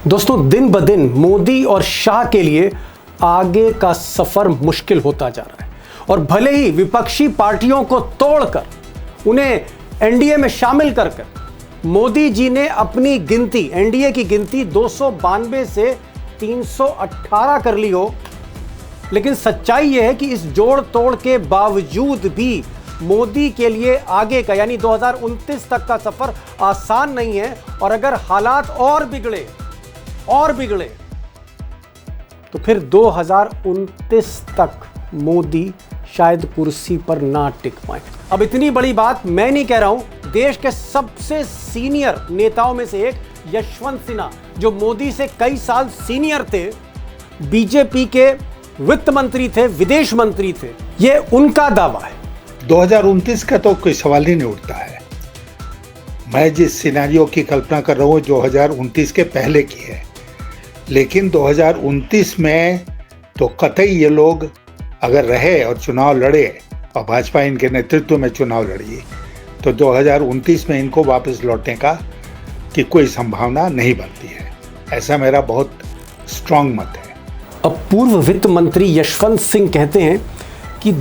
दोस्तों, दिन ब दिन मोदी और शाह के लिए आगे का सफर मुश्किल होता जा रहा है और भले ही विपक्षी पार्टियों को तोड़कर उन्हें एनडीए में शामिल कर मोदी जी ने अपनी गिनती, एनडीए की गिनती 292 से 318 कर ली हो, लेकिन सच्चाई यह है कि इस जोड़ तोड़ के बावजूद भी मोदी के लिए आगे का यानी 2029 तक का सफर आसान नहीं है। और अगर हालात और बिगड़े तो फिर 2029 तक मोदी शायद कुर्सी पर ना टिक पाए। अब इतनी बड़ी बात मैं नहीं कह रहा हूं, देश के सबसे सीनियर नेताओं में से एक यशवंत सिन्हा, जो मोदी से कई साल सीनियर थे, बीजेपी के वित्त मंत्री थे, विदेश मंत्री थे, ये उनका दावा है। 2029 का तो कोई सवाल ही नहीं उठता है। मैं जिस सिनेरियो की कल्पना कर रहा हूँ 2029 के पहले की है, लेकिन 2029 में तो कतई ये लोग अगर रहे और चुनाव लड़े और भाजपा इनके नेतृत्व में चुनाव लड़ी तो 2029 में इनको वापस लौटने का की कोई संभावना नहीं बनती है। ऐसा मेरा बहुत स्ट्रांग मत है। अब पूर्व वित्त मंत्री यशवंत सिंह कहते हैं कि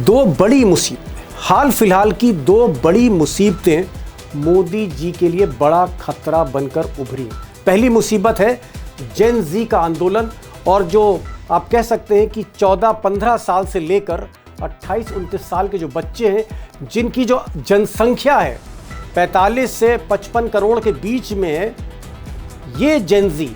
हाल फिलहाल की दो बड़ी मुसीबतें मोदी जी के लिए बड़ा खतरा बनकर उभरी। पहली मुसीबत है जेन जी का आंदोलन, और जो आप कह सकते हैं कि 14-15 साल से लेकर 28-29 साल के जो बच्चे हैं, जिनकी जो जनसंख्या है 45 से 55 करोड़ के बीच में है, ये जेन जी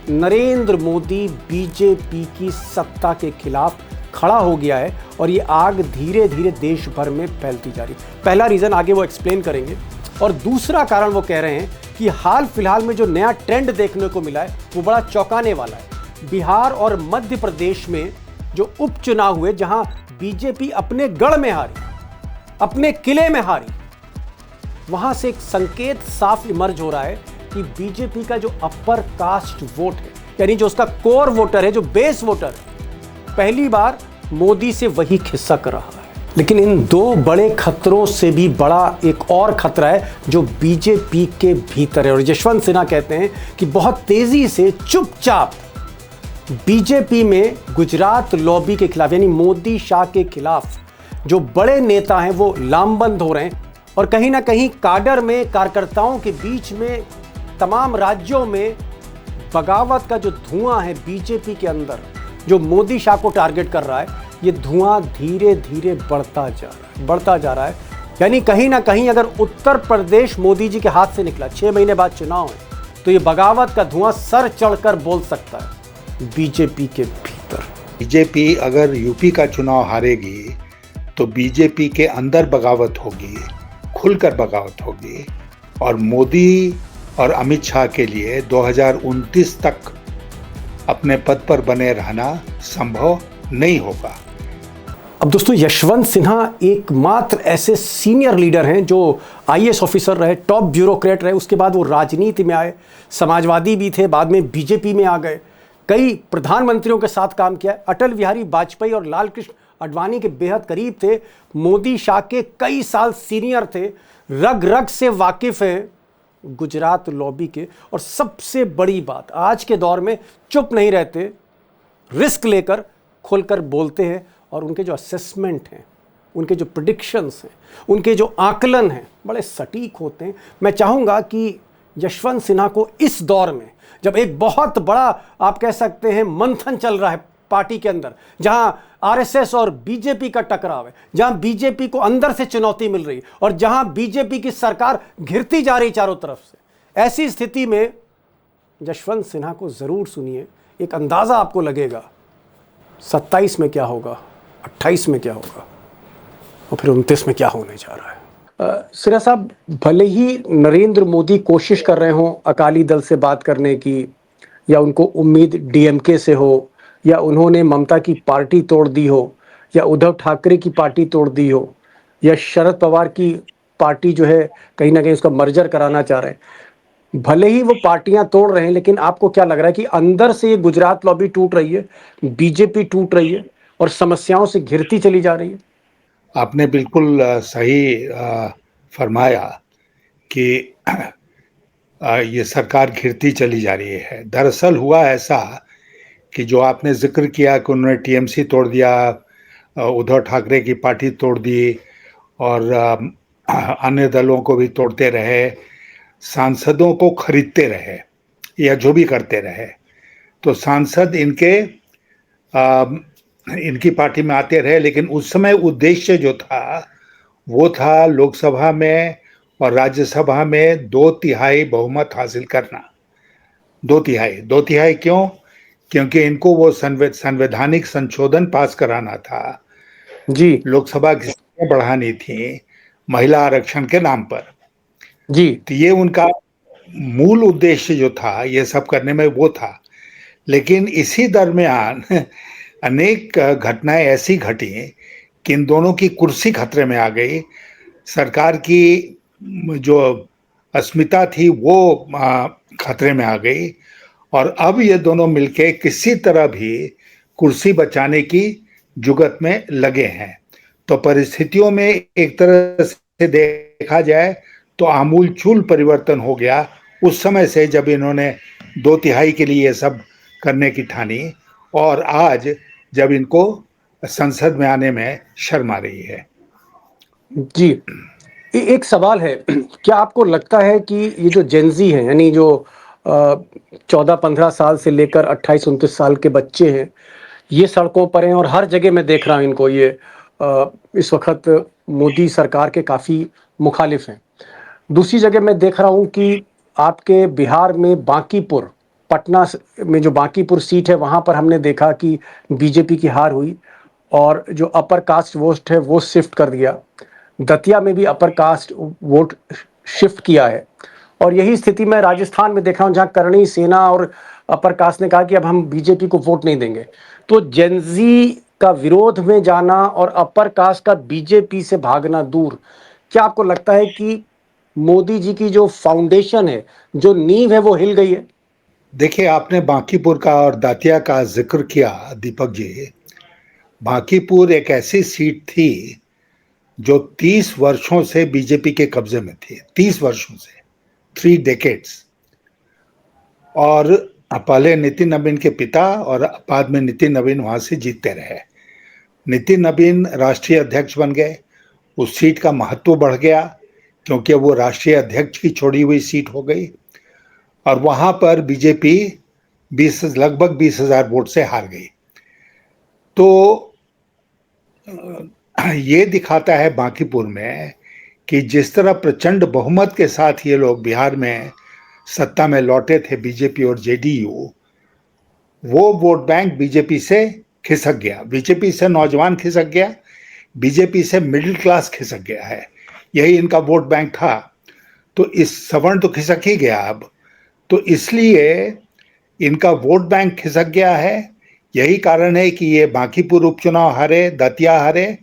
नरेंद्र मोदी बीजेपी की सत्ता के खिलाफ खड़ा हो गया है और ये आग धीरे धीरे देश भर में फैलती जा रही है। पहला रीज़न आगे वो एक्सप्लेन करेंगे, और दूसरा कारण वो कह रहे हैं कि हाल फिलहाल में जो नया ट्रेंड देखने को मिला है वो बड़ा चौंकाने वाला है। बिहार और मध्य प्रदेश में जो उपचुनाव हुए, जहां बीजेपी अपने गढ़ में हारी, अपने किले में हारी, वहां से एक संकेत साफ इमर्ज हो रहा है कि बीजेपी का जो अपर कास्ट वोट है, यानी जो उसका कोर वोटर है, जो बेस वोटर है, पहली बार मोदी से वही खिसक रहा है। लेकिन इन दो बड़े खतरों से भी बड़ा एक और खतरा है जो बीजेपी के भीतर है, और यशवंत सिन्हा कहते हैं कि बहुत तेजी से चुपचाप बीजेपी में गुजरात लॉबी के खिलाफ, यानी मोदी शाह के खिलाफ जो बड़े नेता हैं वो लामबंद हो रहे हैं, और कहीं ना कहीं काडर में, कार्यकर्ताओं के बीच में, तमाम राज्यों में बगावत का जो धुआं है बीजेपी के अंदर, जो मोदी शाह को टारगेट कर रहा है, ये धुआं धीरे धीरे बढ़ता जा रहा है। यानी कहीं ना कहीं अगर उत्तर प्रदेश मोदी जी के हाथ से निकला, 6 महीने बाद चुनाव है, तो ये बगावत का धुआं सर चढ़कर बोल सकता है बीजेपी के भीतर। बीजेपी अगर यूपी का चुनाव हारेगी तो बीजेपी के अंदर बगावत होगी, खुलकर बगावत होगी, और मोदी और अमित शाह के लिए 2029 तक अपने पद पर बने रहना संभव नहीं होगा। अब दोस्तों, यशवंत सिन्हा एकमात्र ऐसे सीनियर लीडर हैं जो आईएएस ऑफिसर रहे, टॉप ब्यूरोक्रेट रहे, उसके बाद वो राजनीति में आए, समाजवादी भी थे, बाद में बीजेपी में आ गए, कई प्रधानमंत्रियों के साथ काम किया। अटल बिहारी वाजपेयी और लाल कृष्ण आडवाणी के बेहद करीब थे, मोदी शाह के कई साल सीनियर थे, रग रग से वाकिफ हैं गुजरात लॉबी के। और सबसे बड़ी बात, आज के दौर में चुप नहीं रहते, रिस्क लेकर खुलकर बोलते हैं, और उनके जो असेसमेंट हैं, उनके जो प्रेडिक्शंस हैं, उनके जो आकलन हैं, बड़े सटीक होते हैं। मैं चाहूँगा कि यशवंत सिन्हा को इस दौर में, जब एक बहुत बड़ा आप कह सकते हैं मंथन चल रहा है पार्टी के अंदर, जहां आरएसएस और बीजेपी का टकराव है, जहां बीजेपी को अंदर से चुनौती मिल रही है, और जहां बीजेपी की सरकार घिरती जा रही चारों तरफ से, ऐसी स्थिति में यशवंत सिन्हा को जरूर सुनिए, एक अंदाजा आपको लगेगा 27 में क्या होगा, 28 में क्या होगा, और फिर 29 में क्या होने जा रहा है। सिन्हा साहब, भले ही नरेंद्र मोदी कोशिश कर रहे हों अकाली दल से बात करने की, या उनको उम्मीद डीएमके से हो, या उन्होंने ममता की पार्टी तोड़ दी हो, या उद्धव ठाकरे की पार्टी तोड़ दी हो, या शरद पवार की पार्टी जो है कहीं ना कहीं उसका मर्जर कराना चाह रहे हैं, भले ही वो पार्टियां तोड़ रहे हैं, लेकिन आपको क्या लग रहा है कि अंदर से ये गुजरात लॉबी टूट रही है, बीजेपी टूट रही है और समस्याओं से घिरती चली जा रही है? आपने बिल्कुल सही फरमाया कि ये सरकार घिरती चली जा रही है। दरअसल हुआ ऐसा कि जो आपने जिक्र किया कि उन्होंने टीएमसी तोड़ दिया, उद्धव ठाकरे की पार्टी तोड़ दी और अन्य दलों को भी तोड़ते रहे, सांसदों को खरीदते रहे या जो भी करते रहे, तो सांसद इनकी पार्टी में आते रहे। लेकिन उस समय उद्देश्य जो था वो था लोकसभा में और राज्यसभा में 2/3 बहुमत हासिल करना। 2/3 क्यों? क्योंकि इनको वो संवैधानिक संशोधन पास कराना था, जी लोकसभा की सीटें बढ़ानी थी महिला आरक्षण के नाम पर। जी तो ये उनका मूल उद्देश्य जो था ये सब करने में वो था। लेकिन इसी दरमियान अनेक घटनाएं ऐसी घटी कि इन दोनों की कुर्सी खतरे में आ गई, सरकार की जो अस्मिता थी वो खतरे में आ गई, और अब ये दोनों मिलके किसी तरह भी कुर्सी बचाने की जुगत में लगे हैं। तो परिस्थितियों में एक तरह से देखा जाए तो आमूलचूल परिवर्तन हो गया उस समय से जब इन्होंने 2/3 के लिए ये सब करने की ठानी, और आज जब इनको संसद में आने में शर्म आ रही है। जी। एक सवाल है, क्या आपको लगता है कि ये जो जेनजी हैं, यानी जो 14-15 साल से लेकर 28-29 साल के बच्चे हैं, ये सड़कों पर हैं और हर जगह मैं देख रहा हूँ इनको, ये इस वक्त मोदी सरकार के काफ़ी मुखालिफ हैं। दूसरी जगह मैं देख रहा हूँ कि आपके बिहार में बांकीपुर, में जो बांकीपुर सीट है वहाँ पर हमने देखा कि बीजेपी की हार हुई और जो अपर कास्ट वोट है वो शिफ्ट कर दिया। दतिया में भी अपर कास्ट वोट शिफ्ट किया है। और यही स्थिति मैं राजस्थान में देख रहा हूँ जहाँ करणी सेना और अपर कास्ट ने कहा कि अब हम बीजेपी को वोट नहीं देंगे। तो जेनजी का विरोध में जाना और अपर कास्ट का बीजेपी से भागना दूर, क्या आपको लगता है कि मोदी जी की जो फाउंडेशन है, जो नींव है, वो हिल गई है? देखिए, आपने बांकीपुर का और दातिया का जिक्र किया दीपक जी। बांकीपुर एक ऐसी सीट थी जो 30 वर्षों से बीजेपी के कब्जे में थी, 30 वर्षों से, 3 डेकेड्स। और पहले नितिन नवीन के पिता और बाद में नितिन नवीन वहां से जीतते रहे। नितिन नवीन राष्ट्रीय अध्यक्ष बन गए, उस सीट का महत्व बढ़ गया क्योंकि वो राष्ट्रीय अध्यक्ष की छोड़ी हुई सीट हो गई, और वहां पर बीजेपी लगभग 20,000 वोट से हार गई। तो ये दिखाता है बांकीपुर में कि जिस तरह प्रचंड बहुमत के साथ ये लोग बिहार में सत्ता में लौटे थे, बीजेपी और जेडीयू, वो वोट बैंक बीजेपी से खिसक गया, बीजेपी से नौजवान खिसक गया, बीजेपी से मिडिल क्लास खिसक गया है। यही इनका वोट बैंक था। तो इस सवर्ण तो खिसक ही गया अब, तो इसलिए इनका वोट बैंक खिसक गया है। यही कारण है कि ये बांकीपुर उपचुनाव हारे, दतिया हारे,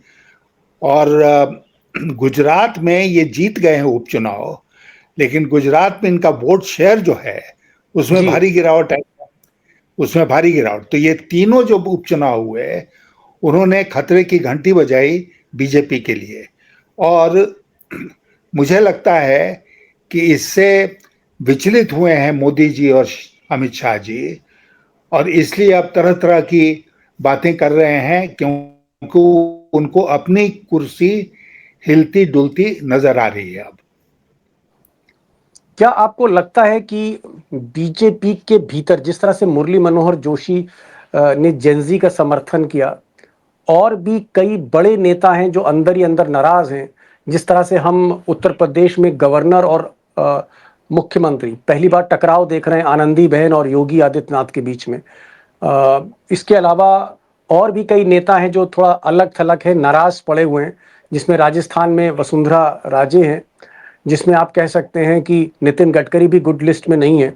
और गुजरात में ये जीत गए हैं उपचुनाव, लेकिन गुजरात में इनका वोट शेयर जो है उसमें जी भारी गिरावट है, उसमें भारी गिरावट। तो ये तीनों जो उपचुनाव हुए उन्होंने खतरे की घंटी बजाई बीजेपी के लिए, और मुझे लगता है कि इससे विचलित हुए हैं मोदी जी और अमित शाह जी, और इसलिए अब तरह तरह की बातें कर रहे हैं क्योंकि उनको अपनी कुर्सी हिलती डुलती नजर आ रही है अब। क्या आपको लगता है कि बीजेपी के भीतर जिस तरह से मुरली मनोहर जोशी ने जेनजी का समर्थन किया, और भी कई बड़े नेता हैं जो अंदर ही अंदर नाराज हैं, जिस तरह से हम उत्तर प्रदेश में गवर्नर और मुख्यमंत्री पहली बार टकराव देख रहे हैं आनंदीबेन और योगी आदित्यनाथ के बीच में। इसके अलावा और भी कई नेता हैं जो थोड़ा अलग थलग है, नाराज पड़े हुए हैं, जिसमें राजस्थान में वसुंधरा राजे हैं, जिसमें आप कह सकते हैं कि नितिन गडकरी भी गुड लिस्ट में नहीं है,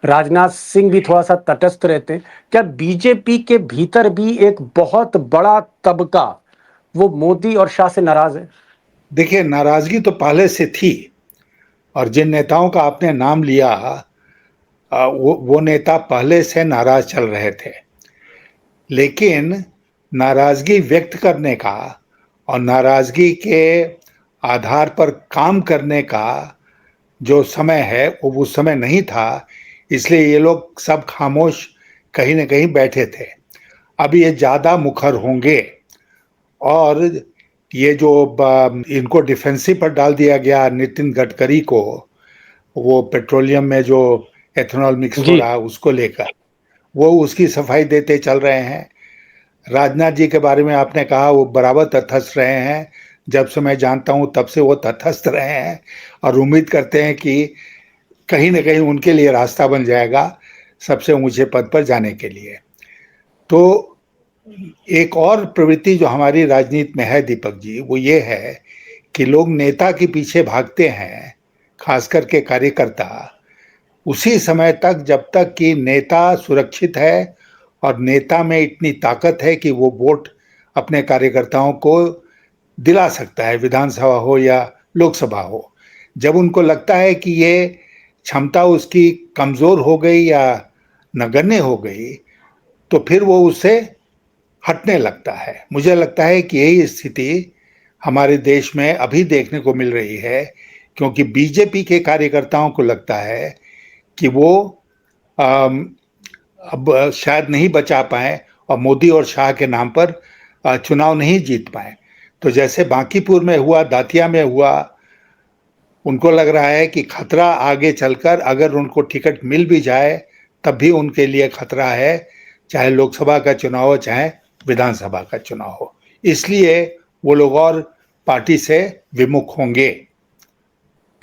राजनाथ सिंह भी थोड़ा सा तटस्थ रहते हैं। क्या बीजेपी के भीतर भी एक बहुत बड़ा तबका वो मोदी और शाह से नाराज है? देखिए, नाराजगी तो पहले से थी, और जिन नेताओं का आपने नाम लिया वो नेता पहले से नाराज चल रहे थे। लेकिन नाराजगी व्यक्त करने का और नाराजगी के आधार पर काम करने का जो समय है वो उस समय नहीं था, इसलिए ये लोग सब खामोश कहीं न कहीं बैठे थे। अब ये ज़्यादा मुखर होंगे और ये जो इनको डिफेंसिव पर डाल दिया गया नितिन गडकरी को, वो पेट्रोलियम में जो एथेनॉल मिक्स हो जी। रहा है उसको लेकर, वो उसकी सफाई देते चल रहे हैं। राजनाथ जी के बारे में आपने कहा, वो बराबर तटस्थ रहे हैं। जब से मैं जानता हूं तब से वो तटस्थ रहे हैं और उम्मीद करते हैं कि कहीं न कहीं उनके लिए रास्ता बन जाएगा सबसे ऊंचे पद पर जाने के लिए। तो एक और प्रवृत्ति जो हमारी राजनीति में है दीपक जी, वो ये है कि लोग नेता के पीछे भागते हैं, खास करके कार्यकर्ता, उसी समय तक जब तक कि नेता सुरक्षित है और नेता में इतनी ताकत है कि वो वोट अपने कार्यकर्ताओं को दिला सकता है, विधानसभा हो या लोकसभा हो। जब उनको लगता है कि ये क्षमता उसकी कमजोर हो गई या नगण्य हो गई, तो फिर वो उससे हटने लगता है। मुझे लगता है कि यही स्थिति हमारे देश में अभी देखने को मिल रही है, क्योंकि बीजेपी के कार्यकर्ताओं को लगता है कि वो अब शायद नहीं बचा पाए और मोदी और शाह के नाम पर चुनाव नहीं जीत पाए। तो जैसे बांकीपुर में हुआ, दातिया में हुआ, उनको लग रहा है कि खतरा आगे चलकर अगर उनको टिकट मिल भी जाए तब भी उनके लिए खतरा है, चाहे लोकसभा का चुनाव हो चाहे विधानसभा का चुनाव हो। इसलिए वो लोग और पार्टी से विमुख होंगे।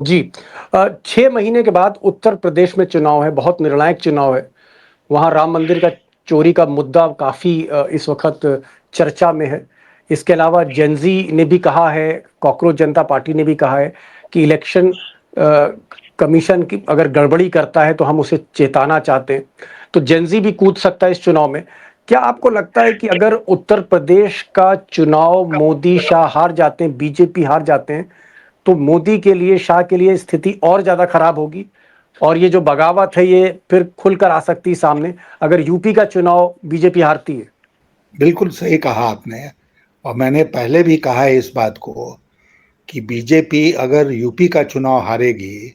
जी। 6 महीने के बाद उत्तर प्रदेश में चुनाव है, बहुत निर्णायक चुनाव है। वहाँ राम मंदिर का चोरी का मुद्दा काफ़ी इस वक्त चर्चा में है। इसके अलावा जेनजी ने भी कहा है, कॉकरोच जनता पार्टी ने भी कहा है कि इलेक्शन कमीशन की अगर गड़बड़ी करता है तो हम उसे चेताना चाहते हैं। तो जेनजी भी कूद सकता है इस चुनाव में। क्या आपको लगता है कि अगर उत्तर प्रदेश का चुनाव मोदी शाह हार जाते हैं, बीजेपी हार जाते हैं, तो मोदी के लिए, शाह के लिए स्थिति और ज़्यादा खराब होगी और ये जो बगावत है ये फिर खुलकर आ सकती है सामने अगर यूपी का चुनाव बीजेपी हारती है? बिल्कुल सही कहा आपने, और मैंने पहले भी कहा है इस बात को कि बीजेपी अगर यूपी का चुनाव हारेगी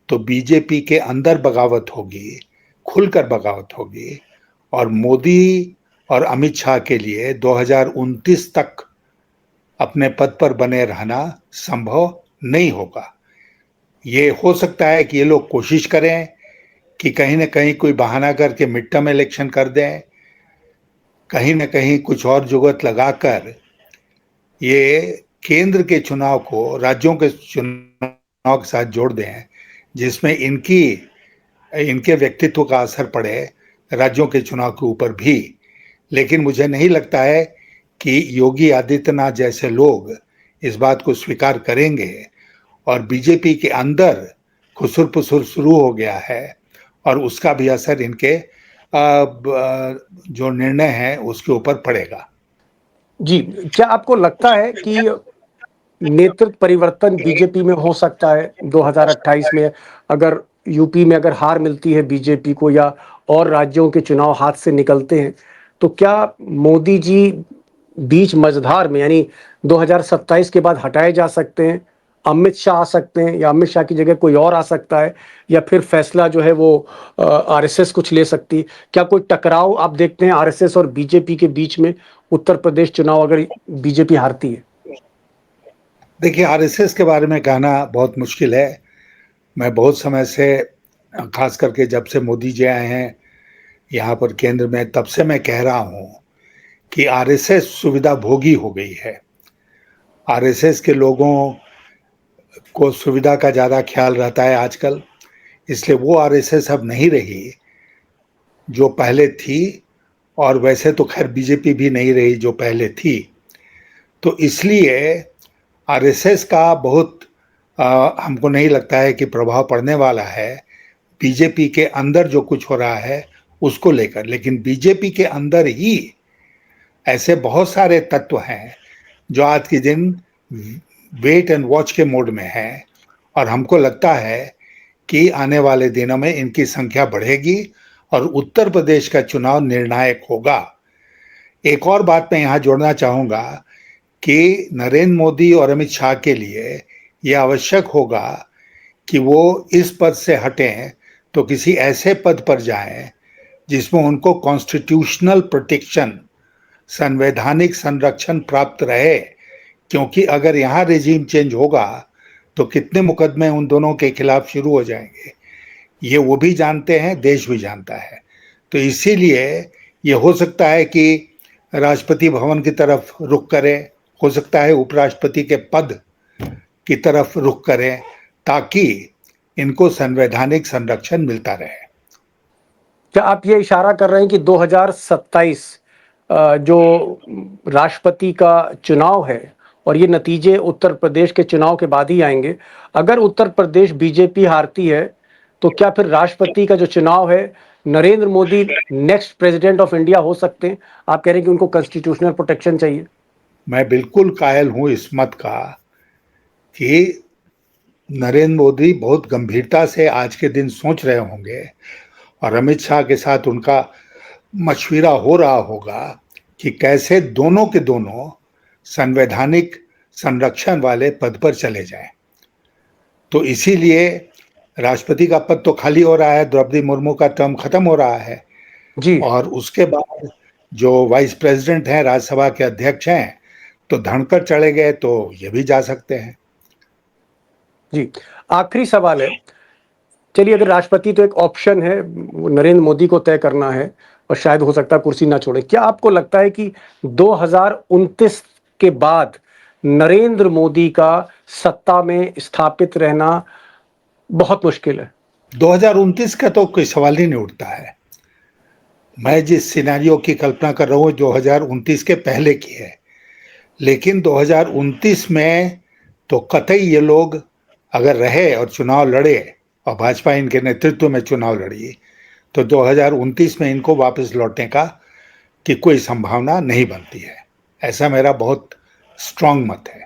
तो बीजेपी के अंदर बगावत होगी, खुलकर बगावत होगी, और मोदी और अमित शाह के लिए 2029 तक अपने पद पर बने रहना संभव नहीं होगा। ये हो सकता है कि ये लोग कोशिश करें कि कहीं ना कहीं कोई बहाना करके मिड टर्म इलेक्शन कर दें, कहीं ना कहीं कुछ और जुगत लगाकर ये केंद्र के चुनाव को राज्यों के चुनाव के साथ जोड़ दें, जिसमें इनके व्यक्तित्व का असर पड़े राज्यों के चुनाव के ऊपर भी। लेकिन मुझे नहीं लगता है कि योगी आदित्यनाथ जैसे लोग इस बात को स्वीकार करेंगे, और बीजेपी के अंदर खुसुर पुसुर शुरू हो गया है और उसका भी असर इनके जो निर्णय है उसके ऊपर पड़ेगा। जी, क्या आपको लगता है कि नेतृत्व परिवर्तन बीजेपी में हो सकता है 2028 में अगर यूपी में अगर हार मिलती है बीजेपी को या और राज्यों के चुनाव हाथ से निकलते हैं, तो क्या मोदी जी बीच मझधार में यानी 2027 के बाद हटाए जा सकते हैं, अमित शाह आ सकते हैं या अमित शाह की जगह कोई और आ सकता है, या फिर फैसला जो है वो आरएसएस कुछ ले सकती? क्या कोई टकराव आप देखते हैं आरएसएस और बीजेपी के बीच में उत्तर प्रदेश चुनाव अगर बीजेपी हारती है? देखिए, आरएसएस के बारे में कहना बहुत मुश्किल है। मैं बहुत समय से, खास करके जब से मोदी जी आए हैं यहाँ पर केंद्र में, तब से मैं कह रहा हूँ कि आरएसएस सुविधा भोगी हो गई है। आरएसएस के लोगों को सुविधा का ज़्यादा ख्याल रहता है आजकल, इसलिए वो आरएसएस अब नहीं रही जो पहले थी, और वैसे तो खैर बीजेपी भी नहीं रही जो पहले थी। तो इसलिए आरएसएस का बहुत हमको नहीं लगता है कि प्रभाव पड़ने वाला है बीजेपी के अंदर जो कुछ हो रहा है उसको लेकर। लेकिन बीजेपी के अंदर ही ऐसे बहुत सारे तत्व हैं जो आज के दिन वेट एंड वॉच के मोड में हैं, और हमको लगता है कि आने वाले दिनों में इनकी संख्या बढ़ेगी और उत्तर प्रदेश का चुनाव निर्णायक होगा। एक और बात मैं यहाँ जोड़ना चाहूँगा कि नरेंद्र मोदी और अमित शाह के लिए यह आवश्यक होगा कि वो इस पद से हटें तो किसी ऐसे पद पर जाएं जिसमें उनको कॉन्स्टिट्यूशनल प्रोटेक्शन, संवैधानिक संरक्षण प्राप्त रहे। क्योंकि अगर यहाँ रेजिम चेंज होगा तो कितने मुकदमे उन दोनों के खिलाफ शुरू हो जाएंगे, ये वो भी जानते हैं, देश भी जानता है। तो इसीलिए ये हो सकता है कि राष्ट्रपति भवन की तरफ रुख करें, हो सकता है उपराष्ट्रपति के पद की तरफ रुख करें, ताकि इनको संवैधानिक संरक्षण मिलता रहे। क्या आप ये इशारा कर रहे हैं कि 2027 जो राष्ट्रपति का चुनाव है और ये नतीजे उत्तर प्रदेश के चुनाव के बाद ही आएंगे, अगर उत्तर प्रदेश बीजेपी हारती है तो क्या फिर राष्ट्रपति का जो चुनाव है Narendra Modi next president of India हो सकते हैं? आप कह रहे हैं कि उनको कॉन्स्टिट्यूशनल प्रोटेक्शन चाहिए। मैं बिल्कुल कायल हूं इस मत का कि नरेंद्र मोदी बहुत गंभीरता से आज के दिन सोच रहे होंगे और अमित शाह के साथ उनका मशविरा हो रहा होगा कि कैसे दोनों के दोनों संवैधानिक संरक्षण वाले पद पर चले जाएं। तो इसीलिए राष्ट्रपति का पद तो खाली हो रहा है, द्रौपदी मुर्मू का टर्म खत्म हो रहा है जी, और उसके बाद जो वाइस प्रेसिडेंट हैं, राज्यसभा के अध्यक्ष हैं, तो धनखड़ चढ़े गए तो ये भी जा सकते हैं। जी। आखिरी सवाल है, चलिए अगर राष्ट्रपति तो एक ऑप्शन है, वो नरेंद्र मोदी को तय करना है और शायद हो सकता है कुर्सी ना छोड़े, क्या आपको लगता है कि 2029 के बाद नरेंद्र मोदी का सत्ता में स्थापित रहना बहुत मुश्किल है? 2029 का तो कोई सवाल ही नहीं उठता है। मैं जिस सिनेरियो की कल्पना कर रहा हूँ 2029 के पहले की है, लेकिन 2029 में तो कतई ये लोग अगर रहे और चुनाव लड़े और भाजपा इनके नेतृत्व में चुनाव लड़ी तो 2029 में इनको वापस लौटने का की कोई संभावना नहीं बनती है। ऐसा मेरा बहुत स्ट्रांग मत है।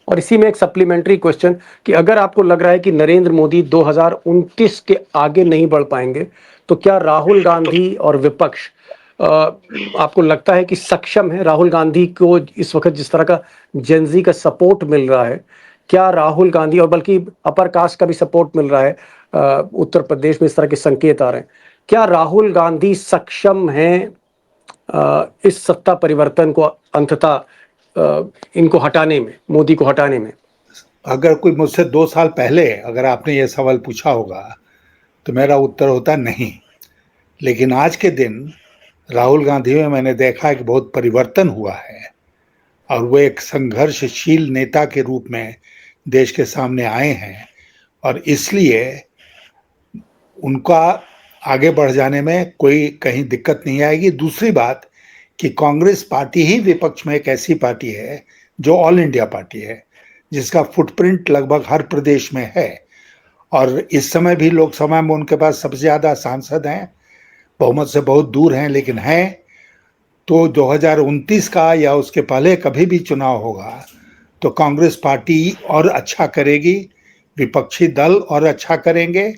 और इसी में एक सप्लीमेंट्री क्वेश्चन कि अगर आपको लग रहा है कि नरेंद्र मोदी 2029 के आगे नहीं बढ़ पाएंगे तो क्या राहुल गांधी और विपक्ष आपको लगता है कि सक्षम है? राहुल गांधी को इस वक्त जिस तरह का जेनजी का सपोर्ट मिल रहा है, क्या राहुल गांधी और बल्कि अपर कास्ट का भी सपोर्ट मिल रहा है, उत्तर प्रदेश में इस तरह के संकेत आ रहे हैं, क्या राहुल गांधी सक्षम हैं इस सत्ता परिवर्तन को अंततः इनको हटाने में, मोदी को हटाने में? अगर कोई मुझसे 2 साल पहले अगर आपने ये सवाल पूछा होगा तो मेरा उत्तर होता नहीं। लेकिन आज के दिन राहुल गांधी में मैंने देखा है कि बहुत परिवर्तन हुआ है और वो एक संघर्षशील नेता के रूप में देश के सामने आए हैं और इसलिए उनका आगे बढ़ जाने में कोई कहीं दिक्कत नहीं आएगी। दूसरी बात कि कांग्रेस पार्टी ही विपक्ष में एक ऐसी पार्टी है जो ऑल इंडिया पार्टी है, जिसका फुटप्रिंट लगभग हर प्रदेश में है और इस समय भी लोकसभा में उनके पास सबसे ज़्यादा सांसद हैं, बहुमत से बहुत दूर हैं लेकिन हैं। तो 2029 का या उसके पहले कभी भी चुनाव होगा तो कांग्रेस पार्टी और अच्छा करेगी, विपक्षी दल और अच्छा करेंगे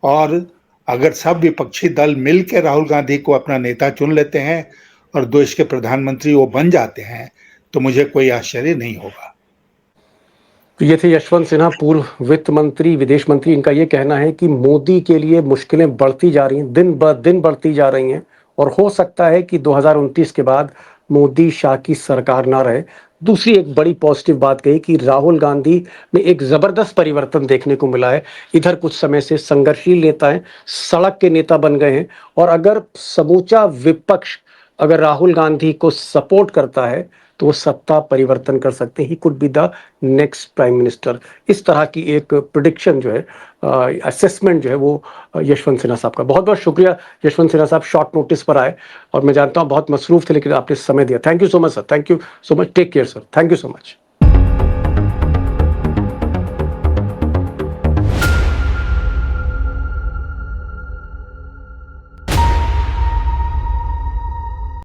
और अगर सब विपक्षी दल मिल के राहुल गांधी को अपना नेता चुन लेते हैं और देश के प्रधानमंत्री वो बन जाते हैं तो मुझे कोई आश्चर्य नहीं होगा। तो ये थे यशवंत सिन्हा, पूर्व वित्त मंत्री, विदेश मंत्री। इनका ये कहना है कि मोदी के लिए मुश्किलें बढ़ती जा रही हैं, दिन ब दिन बढ़ती जा रही हैं और हो सकता है कि 2029 के बाद मोदी शाह की सरकार ना रहे। दूसरी एक बड़ी पॉजिटिव बात कही कि राहुल गांधी में एक जबरदस्त परिवर्तन देखने को मिला है। इधर कुछ समय से संघर्षशील नेता हैं, सड़क के नेता बन गए हैं और अगर समूचा विपक्ष अगर राहुल गांधी को सपोर्ट करता है तो वो सत्ता परिवर्तन कर सकते हैं। He could be the next prime minister. इस तरह की एक प्रिडिक्शन जो है, असेसमेंट जो है वो यशवंत सिन्हा साहब का। बहुत बहुत शुक्रिया यशवंत सिन्हा साहब, शॉर्ट नोटिस पर आए और मैं जानता हूँ बहुत मसरूफ थे लेकिन आपने समय दिया। Thank you so much sir, thank you so much, take care sir, thank you so much.